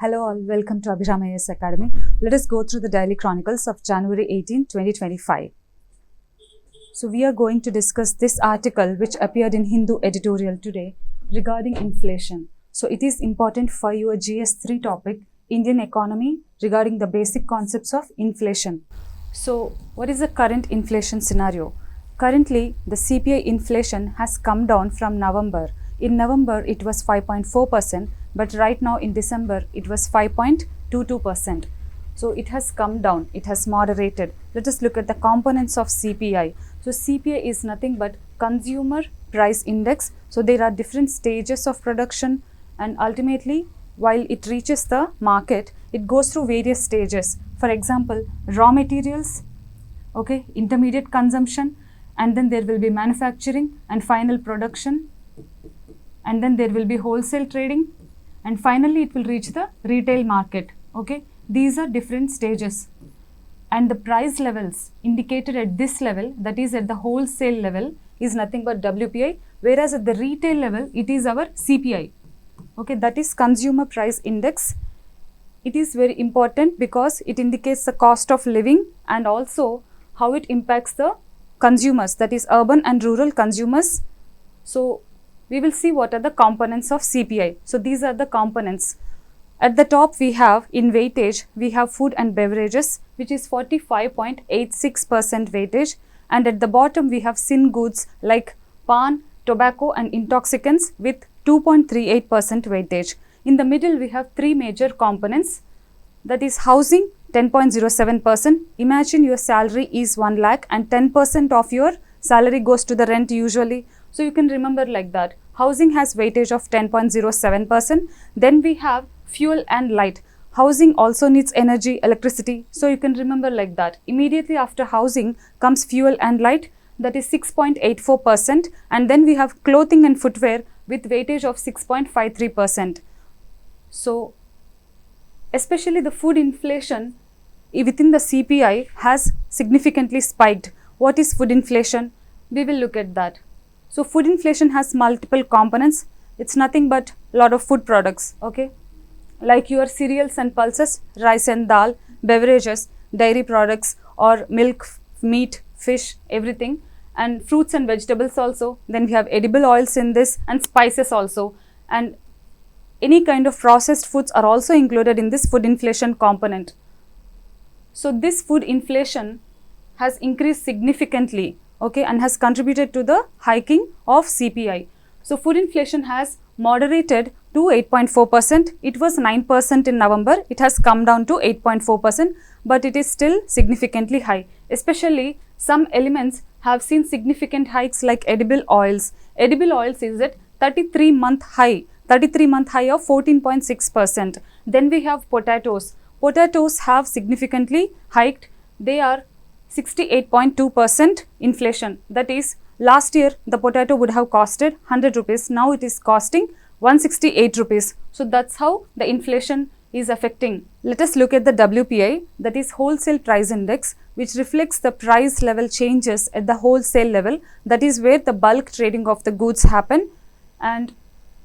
Hello all, welcome to Abhiram IAS Academy. Let us go through the daily chronicles of January 18, 2025. So we are going to discuss this article which appeared in Hindu editorial today regarding inflation. So it is important for your GS3 topic, Indian economy, regarding the basic concepts of inflation. So what is the current inflation scenario? Currently, the CPI inflation has come down from November. In November, it was 5.4%, but right now in December, it was 5.22%. So it has come down, it has moderated. Let us look at the components of CPI. So CPI is nothing but Consumer Price Index. So there are different stages of production, and ultimately, while it reaches the market, it goes through various stages. For example, raw materials, intermediate consumption, and then there will be manufacturing and final production, and then there will be wholesale trading, and finally it will reach the retail market. These are different stages, and the price levels indicated at this level, that is at the wholesale level, is nothing but WPI, whereas at the retail level it is our CPI. That is Consumer Price Index. It is very important because it indicates the cost of living and also how it impacts the consumers, that is urban and rural consumers. So we will see what are the components of CPI. So these are the components. At the top we have, in weightage, we have food and beverages, which is 45.86% weightage, and at the bottom we have sin goods like pan, tobacco and intoxicants with 2.38% weightage. In the middle we have three major components, that is housing 10.07%. Imagine your salary is 1 lakh and 10% of your salary goes to the rent usually. So you can remember like that. Housing has weightage of 10.07%. Then we have fuel and light. Housing also needs energy, electricity. So you can remember like that. Immediately after housing comes fuel and light, that is 6.84%. And then we have clothing and footwear with weightage of 6.53%. So especially the food inflation within the CPI has significantly spiked. What is food inflation? We will look at that. So food inflation has multiple components. It's nothing but lot of food products, like your cereals and pulses, rice and dal, beverages, dairy products or milk, meat, fish, everything, and fruits and vegetables also. Then we have edible oils in this and spices also, and any kind of processed foods are also included in this food inflation component. So this food inflation has increased significantly, and has contributed to the hiking of CPI. So food inflation has moderated to 8.4%. It was 9% in November. It has come down to 8.4%, but it is still significantly high. Especially some elements have seen significant hikes like edible oils. Edible oils is at 33-month high of 14.6%. Then we have potatoes. Potatoes have significantly hiked. They are 68.2% inflation. That is, last year the potato would have costed 100 rupees. Now it is costing 168 rupees. So that's how the inflation is affecting. Let us look at the WPI, that is Wholesale Price Index, which reflects the price level changes at the wholesale level. That is where the bulk trading of the goods happen. And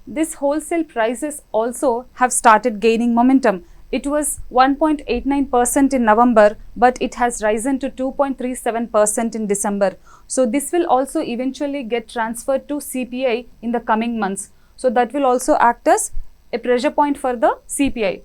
this wholesale prices also have started gaining momentum. It was 1.89% in November, but it has risen to 2.37% in December. So this will also eventually get transferred to CPI in the coming months. So that will also act as a pressure point for the CPI.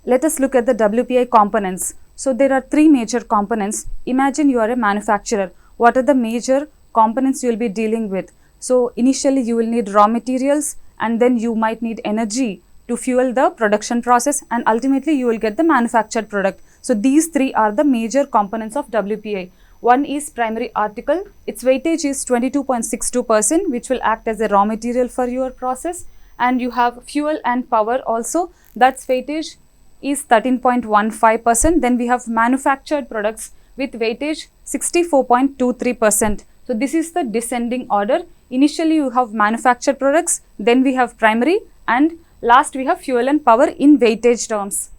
Let us look at the WPI components. So there are three major components. Imagine you are a manufacturer. What are the major components you will be dealing with? So initially you will need raw materials, and then you might need energy to fuel the production process, and ultimately you will get the manufactured product. So these three are the major components of WPI. One is primary article. Its weightage is 22.62%, which will act as a raw material for your process. And you have fuel and power also. That's weightage is 13.15%. Then we have manufactured products with weightage 64.23%. So this is the descending order. Initially you have manufactured products, then we have primary, and last we have fuel and power in weightage terms.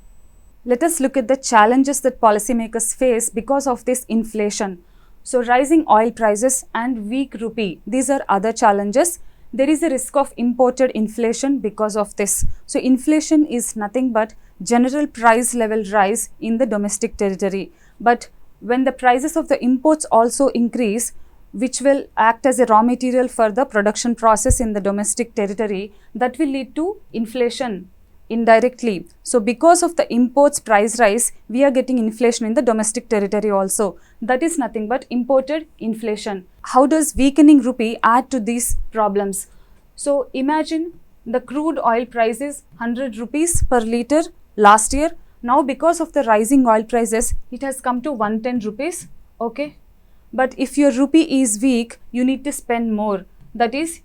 Let us look at the challenges that policymakers face because of this inflation. So rising oil prices and weak rupee, these are other challenges. There is a risk of imported inflation because of this. So inflation is nothing but general price level rise in the domestic territory. But when the prices of the imports also increase, which will act as a raw material for the production process in the domestic territory, that will lead to inflation indirectly. So because of the imports price rise, we are getting inflation in the domestic territory also. That is nothing but imported inflation. How does weakening rupee add to these problems? So imagine the crude oil price is 100 rupees per liter last year. Now because of the rising oil prices, it has come to 110 rupees. Okay. But if your rupee is weak, you need to spend more. That is,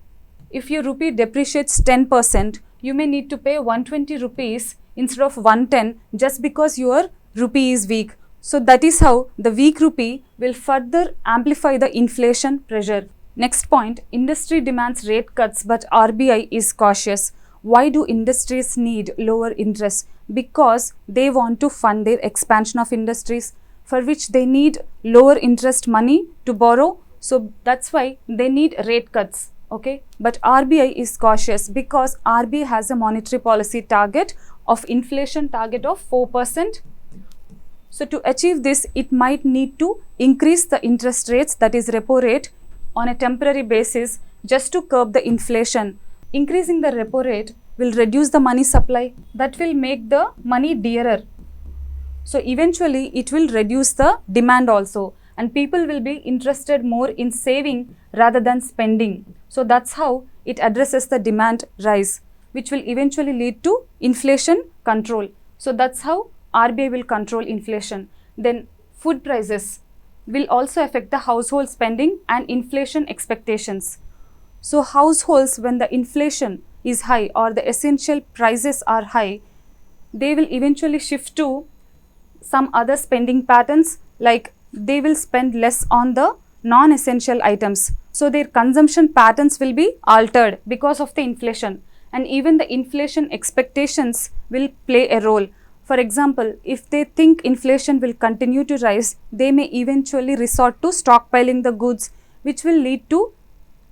if your rupee depreciates 10%, you may need to pay 120 rupees instead of 110 just because your rupee is weak. So that is how the weak rupee will further amplify the inflation pressure. Next point, industry demands rate cuts but RBI is cautious. Why do industries need lower interest? Because they want to fund their expansion of industries, for which they need lower interest money to borrow. So that's why they need rate cuts. Okay, but RBI is cautious because RBI has a monetary policy target of inflation target of 4%. So to achieve this, it might need to increase the interest rates, that is repo rate, on a temporary basis just to curb the inflation. Increasing the repo rate will reduce the money supply, that will make the money dearer. So eventually it will reduce the demand also, and people will be interested more in saving rather than spending. So that's how it addresses the demand rise, which will eventually lead to inflation control. So that's how RBI will control inflation. Then food prices will also affect the household spending and inflation expectations. So households, when the inflation is high or the essential prices are high, they will eventually shift to some other spending patterns, like they will spend less on the non-essential items. So their consumption patterns will be altered because of the inflation, and even the inflation expectations will play a role. For example, if they think inflation will continue to rise, they may eventually resort to stockpiling the goods, which will lead to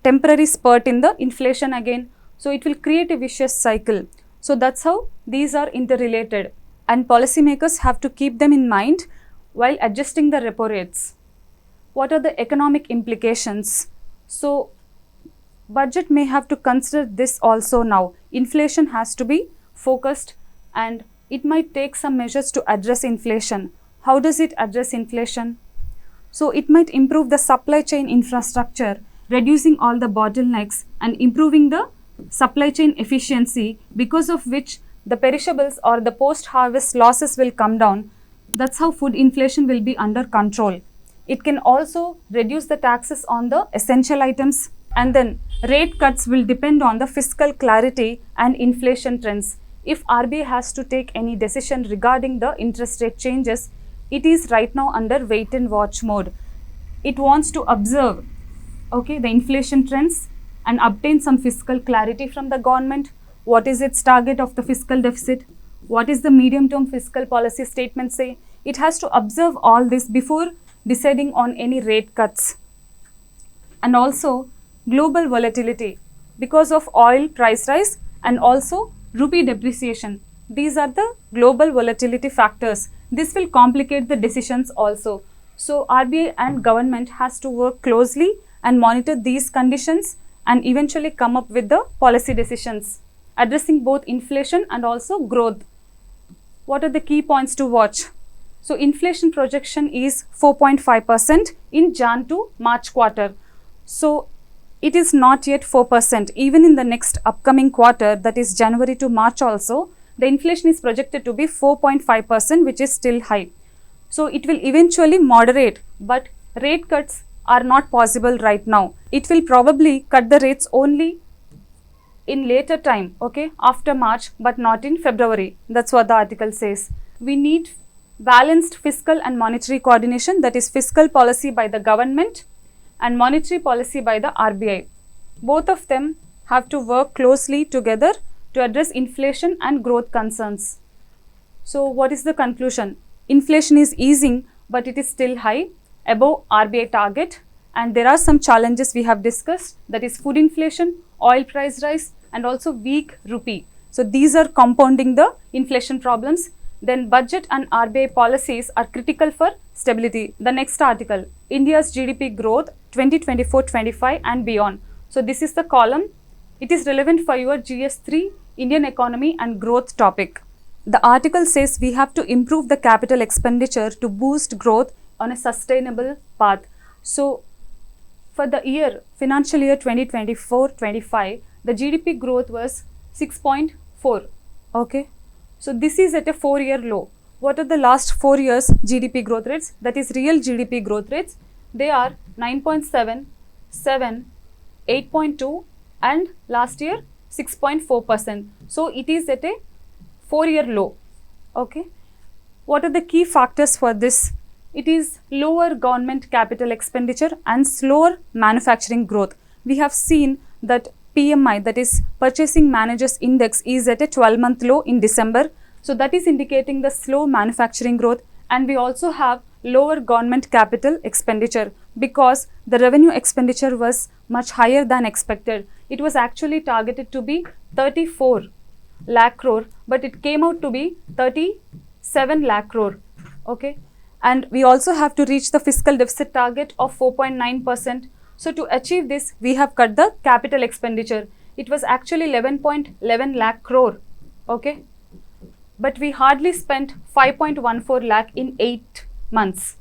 temporary spurt in the inflation again. So it will create a vicious cycle. So that's how these are interrelated, and policymakers have to keep them in mind while adjusting the repo rates. What are the economic implications? So budget may have to consider this also now. Inflation has to be focused, and it might take some measures to address inflation. How does it address inflation? So it might improve the supply chain infrastructure, reducing all the bottlenecks and improving the supply chain efficiency, because of which the perishables or the post-harvest losses will come down. That's how food inflation will be under control. It can also reduce the taxes on the essential items, and then rate cuts will depend on the fiscal clarity and inflation trends. If RBI has to take any decision regarding the interest rate changes, it is right now under wait and watch mode. It wants to observe, okay, the inflation trends and obtain some fiscal clarity from the government. What is its target of the fiscal deficit? What is the medium-term fiscal policy statement say? It has to observe all this before deciding on any rate cuts. And also global volatility because of oil price rise and also rupee depreciation. These are the global volatility factors. This will complicate the decisions also. So RBI and government has to work closely and monitor these conditions and eventually come up with the policy decisions addressing both inflation and also growth. What are the key points to watch? So inflation projection is 4.5% in Jan to March quarter. So it is not yet 4%. Even in the next upcoming quarter, that is January to March also, the inflation is projected to be 4.5%, which is still high. So it will eventually moderate, but rate cuts are not possible right now. It will probably cut the rates only in later time, okay, after March, but not in February. That's what the article says. We need balanced fiscal and monetary coordination, that is fiscal policy by the government and monetary policy by the RBI. Both of them have to work closely together to address inflation and growth concerns. So what is the conclusion? Inflation is easing, but it is still high, above RBI target, and there are some challenges we have discussed, that is food inflation, oil price rise and also weak rupee. So these are compounding the inflation problems. Then budget and RBI policies are critical for stability. The next article, India's GDP growth 2024-25 and beyond. So this is the column. It is relevant for your GS3 Indian economy and growth topic. The article says we have to improve the capital expenditure to boost growth on a sustainable path. So for the year, financial year 2024-25, the GDP growth was 6.4. Okay. So this is at a 4-year low. What are the last 4 years GDP growth rates? That is real GDP growth rates. They are 9.7, 7, 8.2 and last year 6.4%. So it is at a 4-year low. Okay. What are the key factors for this? It is lower government capital expenditure and slower manufacturing growth. We have seen that PMI, that is Purchasing Managers Index, is at a 12-month low in December. So that is indicating the slow manufacturing growth, and we also have lower government capital expenditure because the revenue expenditure was much higher than expected. It was actually targeted to be 34 lakh crore, but it came out to be 37 lakh crore. Okay. And we also have to reach the fiscal deficit target of 4.9%. So to achieve this, we have cut the capital expenditure. It was actually 11.11 lakh crore. Okay. But we hardly spent 5.14 lakh in 8 months.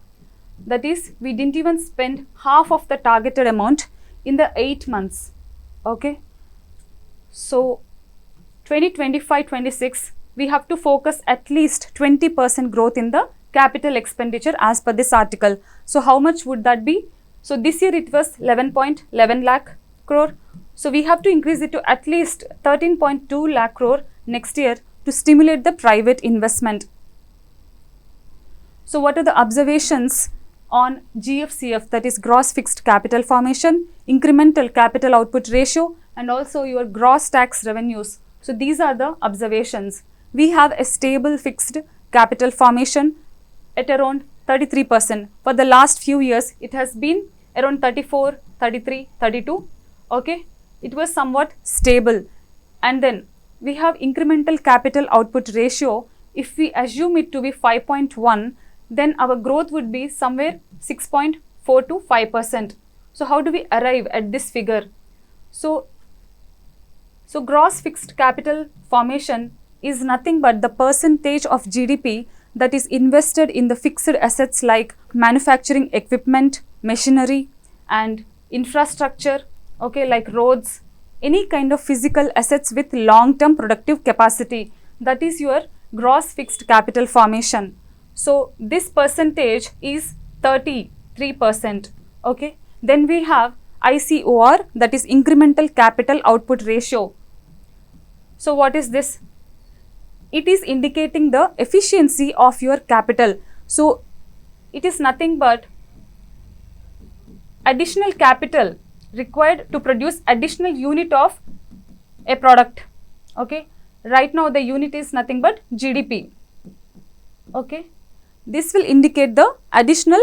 That is, we didn't even spend half of the targeted amount in the 8 months. Okay. So 2025-26, we have to focus at least 20% growth in the capital expenditure as per this article. So how much would that be? So this year it was 11.11 lakh crore. So we have to increase it to at least 13.2 lakh crore next year to stimulate the private investment. So what are the observations on GFCF, that is gross fixed capital formation, incremental capital output ratio, and also your gross tax revenues? So these are the observations. We have a stable fixed capital formation at around 33%. For the last few years, it has been around 34, 33, 32. Okay. It was somewhat stable. And then we have incremental capital output ratio. If we assume it to be 5.1, then our growth would be somewhere 6.4 to 5%. So how do we arrive at this figure? So gross fixed capital formation is nothing but the percentage of GDP that is invested in the fixed assets like manufacturing equipment, machinery and infrastructure, okay, like roads, any kind of physical assets with long-term productive capacity. That is your gross fixed capital formation. So this percentage is 33%. Okay. Then we have ICOR, that is incremental capital output ratio. So what is this? It is indicating the efficiency of your capital. So it is nothing but additional capital required to produce additional unit of a product. Okay. Right now the unit is nothing but GDP. Okay. This will indicate the additional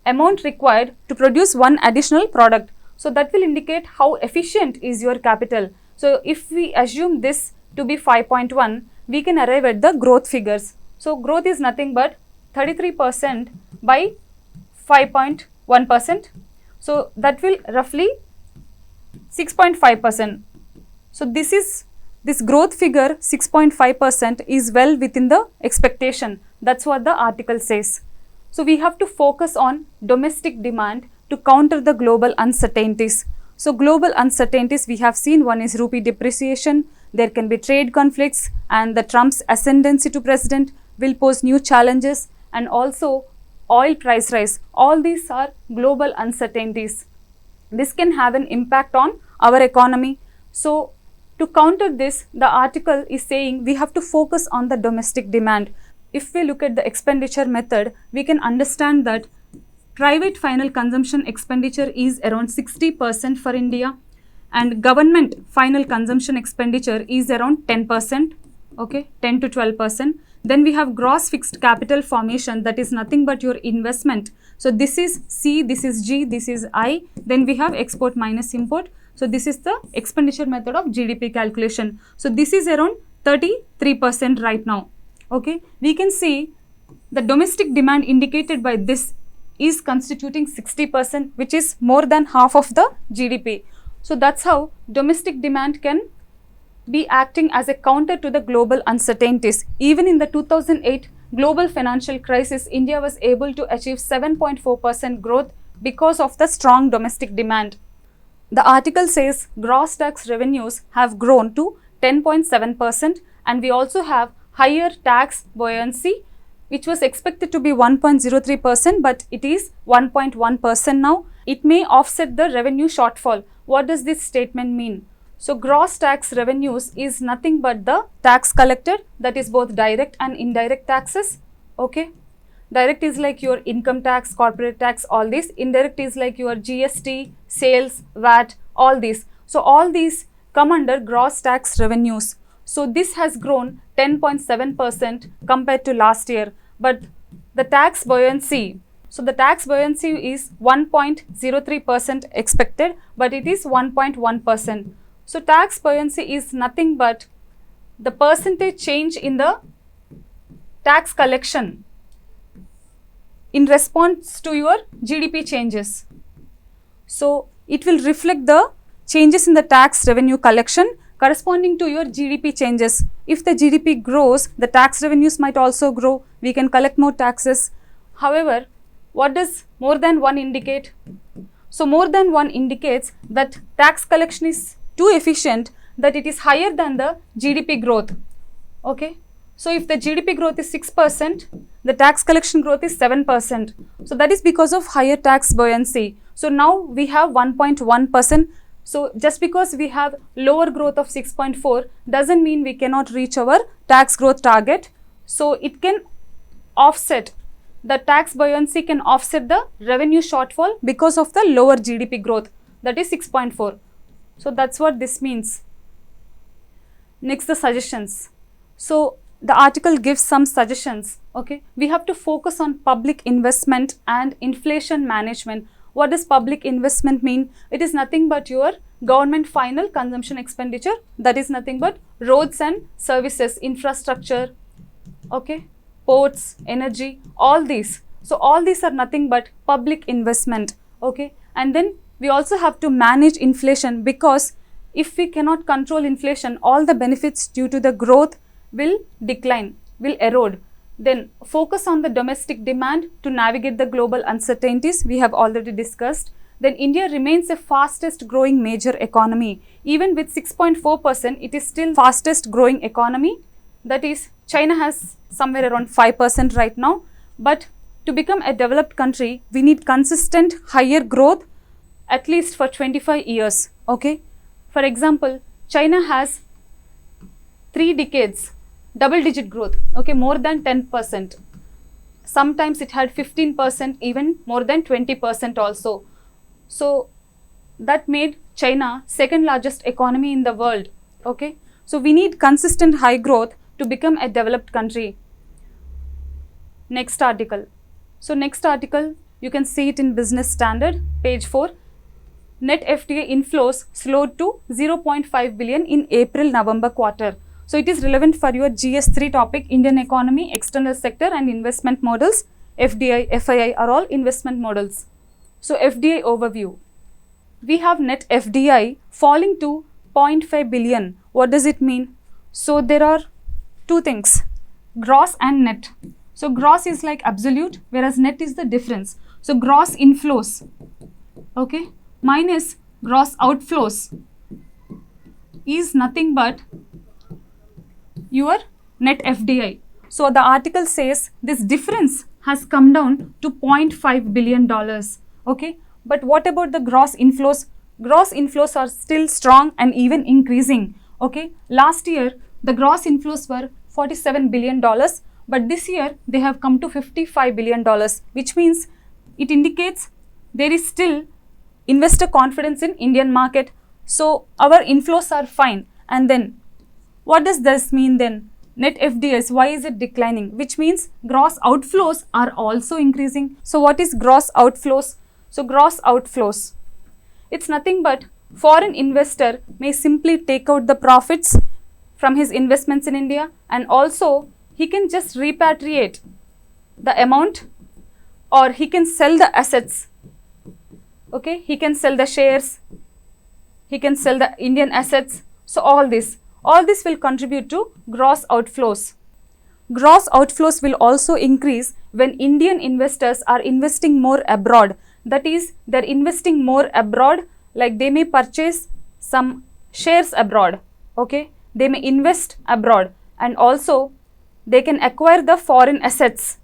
amount required to produce one additional product. So that will indicate how efficient is your capital. So if we assume this to be 5.1, we can arrive at the growth figures. So growth is nothing but 33% by 5.1%. So that will roughly 6.5%. So this growth figure 6.5% is well within the expectation. That's what the article says. So we have to focus on domestic demand to counter the global uncertainties. So global uncertainties we have seen, one is rupee depreciation, there can be trade conflicts, and the Trump's ascendancy to president will pose new challenges, and also oil price rise. All these are global uncertainties. This can have an impact on our economy. So to counter this, the article is saying we have to focus on the domestic demand. If we look at the expenditure method, we can understand that private final consumption expenditure is around 60% for India, and government final consumption expenditure is around 10%, okay, 10 to 12%. Then we have gross fixed capital formation, that is nothing but your investment. So this is C, this is G, this is I. Then we have export minus import. So this is the expenditure method of GDP calculation. So this is around 33% right now. Okay, we can see the domestic demand indicated by this is constituting 60%, which is more than half of the GDP. So that's how domestic demand can be acting as a counter to the global uncertainties. Even in the 2008 global financial crisis, India was able to achieve 7.4% growth because of the strong domestic demand. The article says gross tax revenues have grown to 10.7%, and we also have higher tax buoyancy, which was expected to be 1.03%, but it is 1.1% now. It may offset the revenue shortfall. What does this statement mean? So gross tax revenues is nothing but the tax collected, that is both direct and indirect taxes. Okay. Direct is like your income tax, corporate tax, all these. Indirect is like your GST, sales, VAT, all these. So all these come under gross tax revenues. So this has grown 10.7% compared to last year. But the tax buoyancy, so the tax buoyancy is 1.03% expected, but it is 1.1%. So tax buoyancy is nothing but the percentage change in the tax collection in response to your GDP changes. So it will reflect the changes in the tax revenue collection corresponding to your GDP changes. If the GDP grows, the tax revenues might also grow. We can collect more taxes. However, what does more than one indicate? So more than one indicates that tax collection is too efficient, that it is higher than the GDP growth. Okay. So if the GDP growth is 6%, the tax collection growth is 7%. So that is because of higher tax buoyancy. So now we have 1.1%. So just because we have lower growth of 6.4 doesn't mean we cannot reach our tax growth target. So it can offset, the tax buoyancy can offset the revenue shortfall because of the lower GDP growth, that is 6.4. So that's what this means. Next, the suggestions. So the article gives some suggestions. Okay, we have to focus on public investment and inflation management. What does public investment mean? It is nothing but your government final consumption expenditure, that is nothing but roads and services, infrastructure, okay, ports, energy, all these. So all these are nothing but public investment. Okay, and then we also have to manage inflation, because if we cannot control inflation, all the benefits due to the growth will decline, will erode. Then focus on the domestic demand to navigate the global uncertainties, we have already discussed. Then India remains the fastest growing major economy. Even with 6.4%, it is still fastest growing economy. That is, China has somewhere around 5% right now. But to become a developed country, we need consistent higher growth at least for 25 years. Okay. For example, China has 3 decades double-digit growth, okay, more than 10%. Sometimes it had 15%, even more than 20% also. So that made China second largest economy in the world. Okay, so we need consistent high growth to become a developed country. Next article. So next article, you can see it in Business Standard, page 4. Net FDI inflows slowed to 0.5 billion in April-November quarter. So it is relevant for your GS3 topic, Indian economy, external sector and investment models. FDI, FII are all investment models. So FDI overview. We have net FDI falling to 0.5 billion. What does it mean? So there are two things, gross and net. So gross is like absolute, whereas net is the difference. So gross inflows, okay, minus gross outflows is nothing but your net FDI. So the article says this difference has come down to $0.5 billion. Okay, but what about the gross inflows? Gross inflows are still strong and even increasing. Okay, last year the gross inflows were $47 billion, but this year they have come to $55 billion, which means it indicates there is still investor confidence in Indian market. So our inflows are fine. And then what does this mean then? Net FDIs, why is it declining? Which means gross outflows are also increasing. So what is gross outflows? So gross outflows, it's nothing but foreign investor may simply take out the profits from his investments in India, and also he can just repatriate the amount, or he can sell the assets. Okay, he can sell the shares, he can sell the Indian assets. So all this will contribute to gross outflows. Gross outflows will also increase when Indian investors are investing more abroad. That is, they're investing more abroad, like they may purchase some shares abroad. Okay, they may invest abroad, and also they can acquire the foreign assets.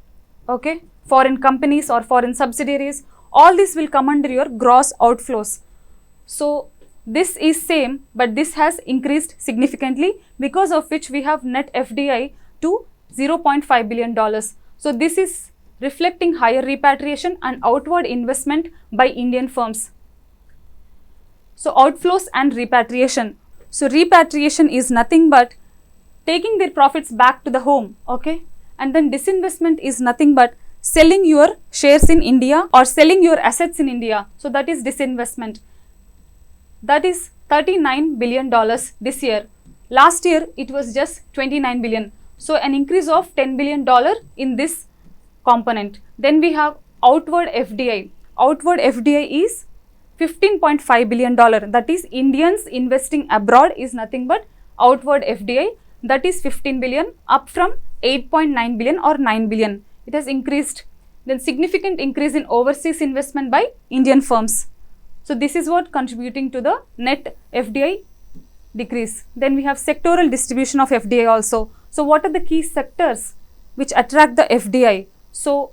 Okay, foreign companies or foreign subsidiaries. All this will come under your gross outflows. So this is same, but this has increased significantly, because of which we have net FDI to $0.5 billion. So this is reflecting higher repatriation and outward investment by Indian firms. So outflows and repatriation. So repatriation is nothing but taking their profits back to the home. Okay, and then disinvestment is nothing but selling your shares in India or selling your assets in India. So that is disinvestment. That is $39 billion this year. Last year it was just 29 billion. So an increase of $10 billion in this component. Then we have outward FDI. Outward FDI is $15.5 billion. That is Indians investing abroad is nothing but outward FDI. That is 15 billion, up from 8.9 billion or 9 billion. It has increased. Then significant increase in overseas investment by Indian firms. So this is what contributing to the net FDI decrease. Then we have sectoral distribution of FDI also. So what are the key sectors which attract the FDI? So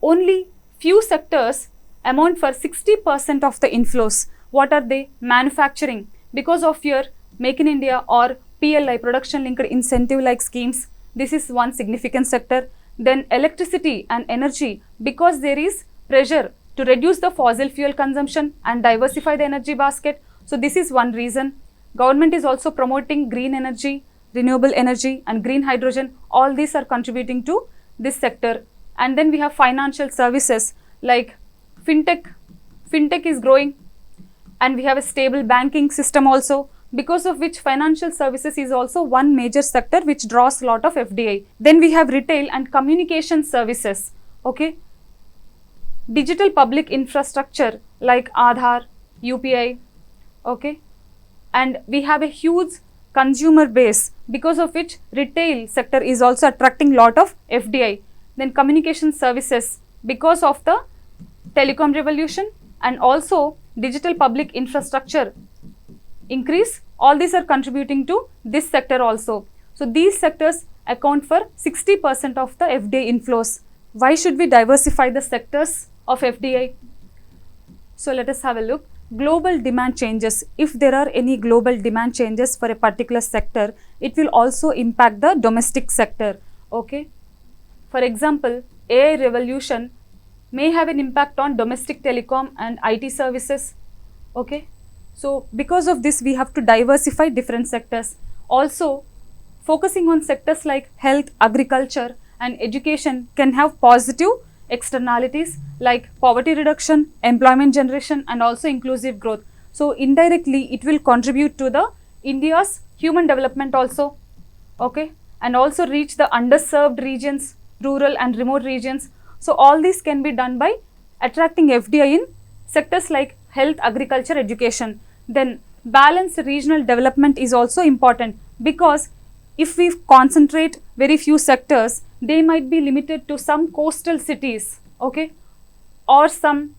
only few sectors amount for 60% of the inflows. What are they? Manufacturing, because of your Make in India or PLI, production linked incentive like schemes. This is one significant sector. Then electricity and energy, because there is pressure to reduce the fossil fuel consumption and diversify the energy basket. So this is one reason. Government is also promoting green energy, renewable energy and green hydrogen. All these are contributing to this sector. And then we have financial services like fintech. Fintech is growing, and we have a stable banking system also, because of which financial services is also one major sector which draws a lot of FDI. Then we have retail and communication services. Okay, digital public infrastructure like Aadhaar, UPI. Okay, and we have a huge consumer base, because of which retail sector is also attracting lot of FDI. Then communication services, because of the telecom revolution and also digital public infrastructure increase. All these are contributing to this sector also. So these sectors account for 60% of the FDI inflows. Why should we diversify the sectors of FDI? So let us have a look. Global demand changes. If there are any global demand changes for a particular sector, it will also impact the domestic sector. Okay. For example, AI revolution may have an impact on domestic telecom and IT services. Okay. So because of this, we have to diversify different sectors. Also, focusing on sectors like health, agriculture and education can have positive externalities like poverty reduction, employment generation and also inclusive growth. So indirectly, it will contribute to the India's human development also. Okay, and also reach the underserved regions, rural and remote regions. So all this can be done by attracting FDI in sectors like health, agriculture, education. Then balanced regional development is also important, because if we concentrate very few sectors, they might be limited to some coastal cities, okay, or some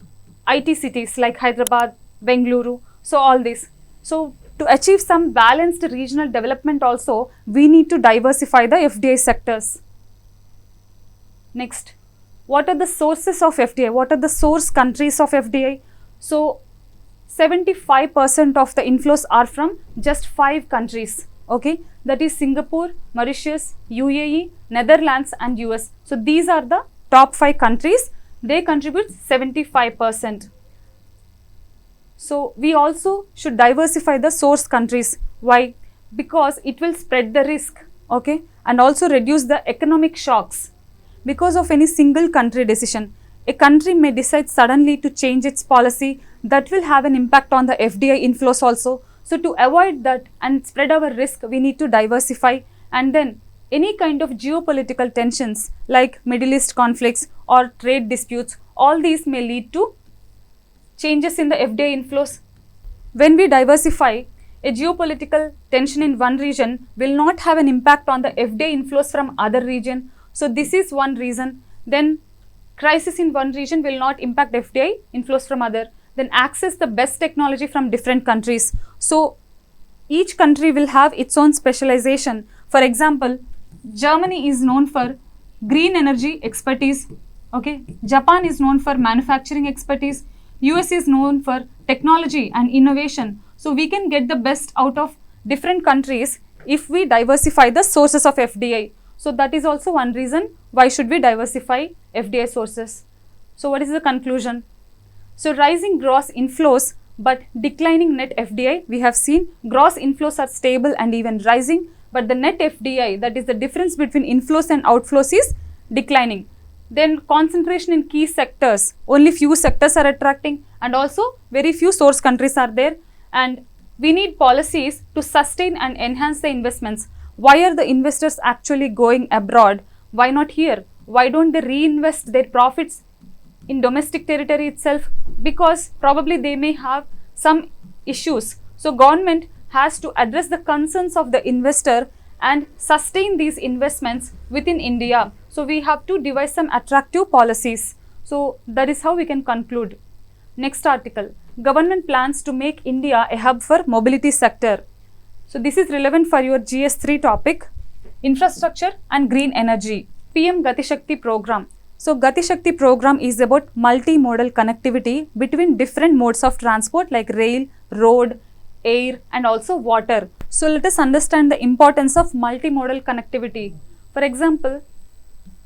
IT cities like Hyderabad, Bengaluru. So all this. So to achieve some balanced regional development also, we need to diversify the FDI sectors. Next, what are the sources of FDI? What are the source countries of FDI? So 75% of the inflows are from just 5 countries. Okay, that is Singapore, Mauritius, UAE, Netherlands and US. So these are the top 5 countries. They contribute 75%. So we also should diversify the source countries. Why? Because it will spread the risk, okay, and also reduce the economic shocks. Because of any single country decision, a country may decide suddenly to change its policy. That will have an impact on the FDI inflows also. So to avoid that and spread our risk, we need to diversify, and then any kind of geopolitical tensions like Middle East conflicts or trade disputes, all these may lead to changes in the FDI inflows. When we diversify, a geopolitical tension in one region will not have an impact on the FDI inflows from other region. So this is one reason. Then crisis in one region will not impact FDI inflows from other. Then access the best technology from different countries. So each country will have its own specialization. For example, Germany is known for green energy expertise. Okay, Japan is known for manufacturing expertise. US is known for technology and innovation. So we can get the best out of different countries if we diversify the sources of FDI. So that is also one reason why should we diversify FDI sources. So what is the conclusion? So rising gross inflows but declining net FDI, we have seen gross inflows are stable and even rising, but the net FDI, that is the difference between inflows and outflows, is declining. Then concentration in key sectors, only few sectors are attracting, and also very few source countries are there, and we need policies to sustain and enhance the investments. Why are the investors actually going abroad? Why not here? Why don't they reinvest their profits in domestic territory itself? Because probably they may have some issues. So government has to address the concerns of the investor and sustain these investments within India. So we have to devise some attractive policies. So that is how we can conclude. Next article, government plans to make India a hub for mobility sector. So this is relevant for your GS3 topic, infrastructure and green energy, PM Gati Shakti program. So Gati Shakti program is about multimodal connectivity between different modes of transport like rail, road, air and also water. So let us understand the importance of multimodal connectivity. For example,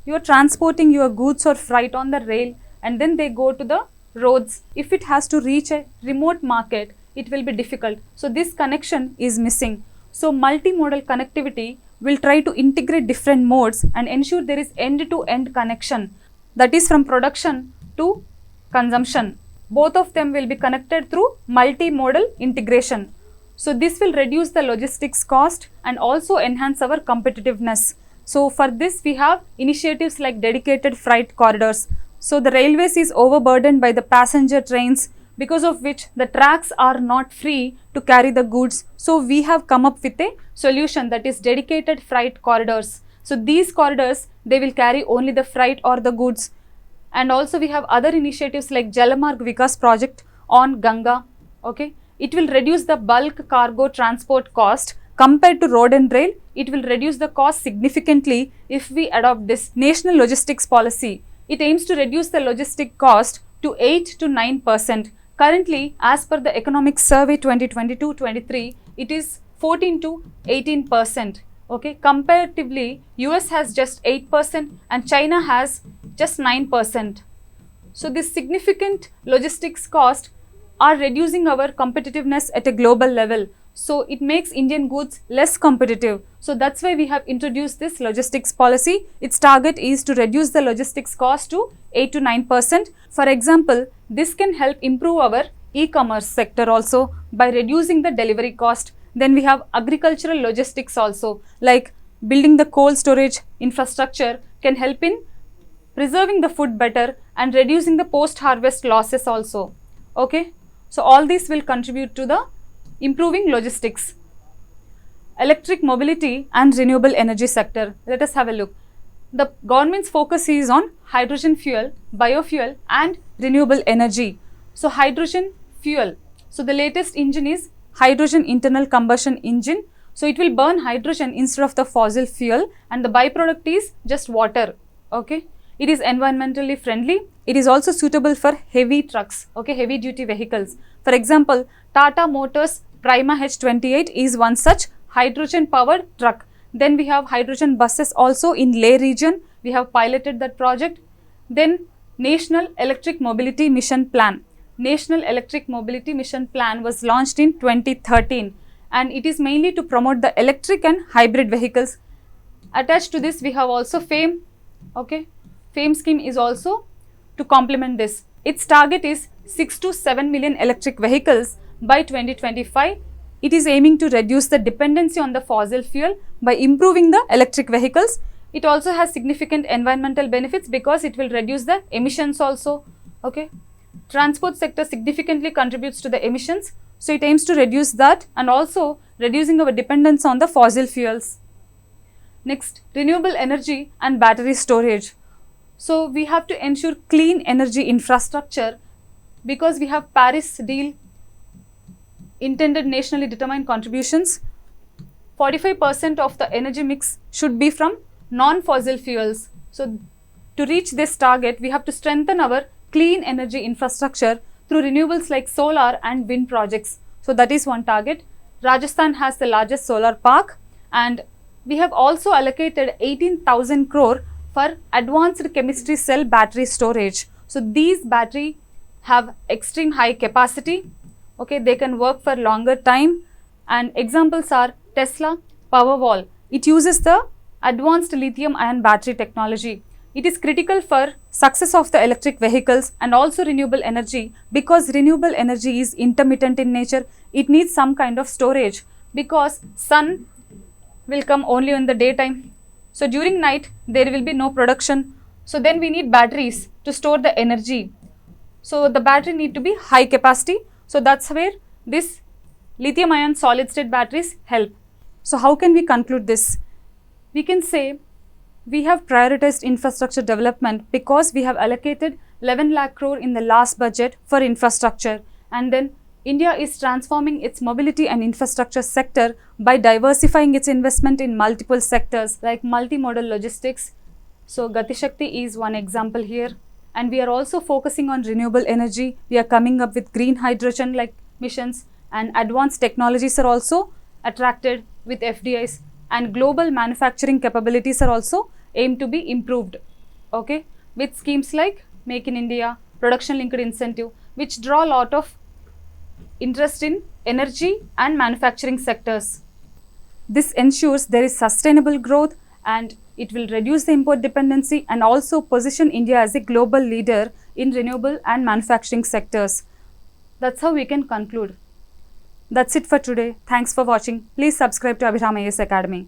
you are transporting your goods or freight on the rail and then they go to the roads. If it has to reach a remote market, it will be difficult. So this connection is missing. So multimodal connectivity will try to integrate different modes and ensure there is end-to-end connection, that is from production to consumption. Both of them will be connected through multimodal integration. So this will reduce the logistics cost and also enhance our competitiveness. So for this we have initiatives like dedicated freight corridors. So the railways is overburdened by the passenger trains, because of which the tracks are not free to carry the goods. So we have come up with a solution, that is dedicated freight corridors. So these corridors, they will carry only the freight or the goods. And also we have other initiatives like Jalamarg Vikas project on Ganga. Okay, it will reduce the bulk cargo transport cost compared to road and rail. It will reduce the cost significantly if we adopt this national logistics policy. It aims to reduce the logistic cost to 8 to 9%. Currently, as per the Economic Survey 2022-23, it is 14 to 18%. Okay, comparatively, US has just 8% and China has just 9%. So this significant logistics cost are reducing our competitiveness at a global level. So it makes Indian goods less competitive. So that's why we have introduced this logistics policy. Its target is to reduce the logistics cost to 8 to 9%. For example, this can help improve our e-commerce sector also by reducing the delivery cost. Then we have agricultural logistics also, like building the cold storage infrastructure can help in preserving the food better and reducing the post-harvest losses also. Okay, so all these will contribute to the improving logistics. Electric mobility and renewable energy sector. Let us have a look. The government's focus is on hydrogen fuel, biofuel and renewable energy. So hydrogen fuel. So the latest engine is hydrogen internal combustion engine. So it will burn hydrogen instead of the fossil fuel and the byproduct is just water. Okay. It is environmentally friendly. It is also suitable for heavy trucks, okay, heavy duty vehicles. For example, Tata Motors Prima H28 is one such hydrogen powered truck. Then we have hydrogen buses also in Leh region. We have piloted that project. Then National Electric Mobility Mission Plan. National Electric Mobility Mission Plan was launched in 2013 and it is mainly to promote the electric and hybrid vehicles. Attached to this we have also FAME, okay. FAME scheme is also to complement this. Its target is 6 to 7 million electric vehicles by 2025 it is aiming to reduce the dependency on the fossil fuel by improving the electric vehicles. It also has significant environmental benefits because it will reduce the emissions also. Okay. Transport sector significantly contributes to the emissions, so it aims to reduce that and also reducing our dependence on the fossil fuels. Next, renewable energy and battery storage. So we have to ensure clean energy infrastructure because we have Paris deal intended nationally determined contributions. 45% of the energy mix should be from non-fossil fuels. So to reach this target, we have to strengthen our clean energy infrastructure through renewables like solar and wind projects. So that is one target. Rajasthan has the largest solar park, and we have also allocated 18,000 crore for advanced chemistry cell battery storage. So these battery have extreme high capacity. Okay, they can work for longer time, and examples are Tesla Powerwall. It uses the advanced lithium ion battery technology. It is critical for success of the electric vehicles and also renewable energy because renewable energy is intermittent in nature. It needs some kind of storage because sun will come only in the daytime. So during night there will be no production. So then we need batteries to store the energy. So the battery need to be high capacity. So that's where this lithium ion solid state batteries help. So how can we conclude this? We can say we have prioritized infrastructure development because we have allocated 11 lakh crore in the last budget for infrastructure, and then India is transforming its mobility and infrastructure sector by diversifying its investment in multiple sectors like multimodal logistics. So Gati Shakti is one example here, and we are also focusing on renewable energy. We are coming up with green hydrogen like missions, and advanced technologies are also attracted with FDIs, and global manufacturing capabilities are also aimed to be improved, okay, with schemes like Make in India, production linked incentive, which draw a lot of interest in energy and manufacturing sectors. This ensures there is sustainable growth, and it will reduce the import dependency and also position India as a global leader in renewable and manufacturing sectors. That's how we can conclude. That's it for today. Thanks for watching. Please subscribe to Abhiram IAS Academy.